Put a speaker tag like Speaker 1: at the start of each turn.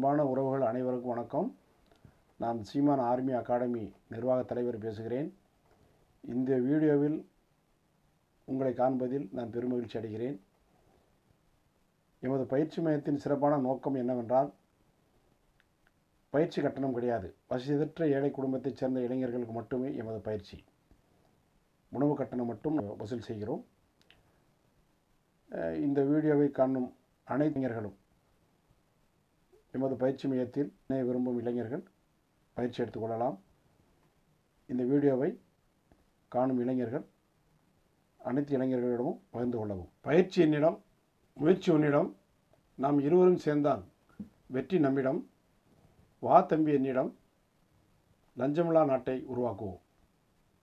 Speaker 1: அன்பான உறவுகள் அனைவருக்கும் வணக்கம். நான் சீமான் ஆர்மி அகாடமி நிர்வாக தலைவர் பேசுகிறேன். இந்த வீடியோவில் உங்களை காண்பதில் நான் பெருமகிழ்ச்சி அடைகிறேன். எமது பயிற்சி மையத்தின் சிறப்பான நோக்கம் என்னவென்றால், பயிற்சி கட்டணம் கிடையாது. வசதியற்ற ஏழை குடும்பத்தைச் சேர்ந்த இளைஞர்களுக்கு மட்டுமே எமது பயிற்சி. உணவு கட்டணம் மட்டும் வசூல் செய்கிறோம். இந்த வீடியோவை காணும் அனைத்து இளைஞர்களும் எமது பயிற்சி மையத்தில் இணைய விரும்பும் இளைஞர்கள் பயிற்சி எடுத்துக்கொள்ளலாம். இந்த வீடியோவை காணும் இளைஞர்கள் அனைத்து இளைஞர்களிடமும் பகிர்ந்து கொள்ளவும். பயிற்சி என்னிடம், முயற்சி உன்னிடம், நாம் இருவரும் சேர்ந்தால் வெற்றி நம்மிடம். வா தம்பி என்னிடம், லஞ்சமில்லா நாட்டை உருவாக்குவோம்.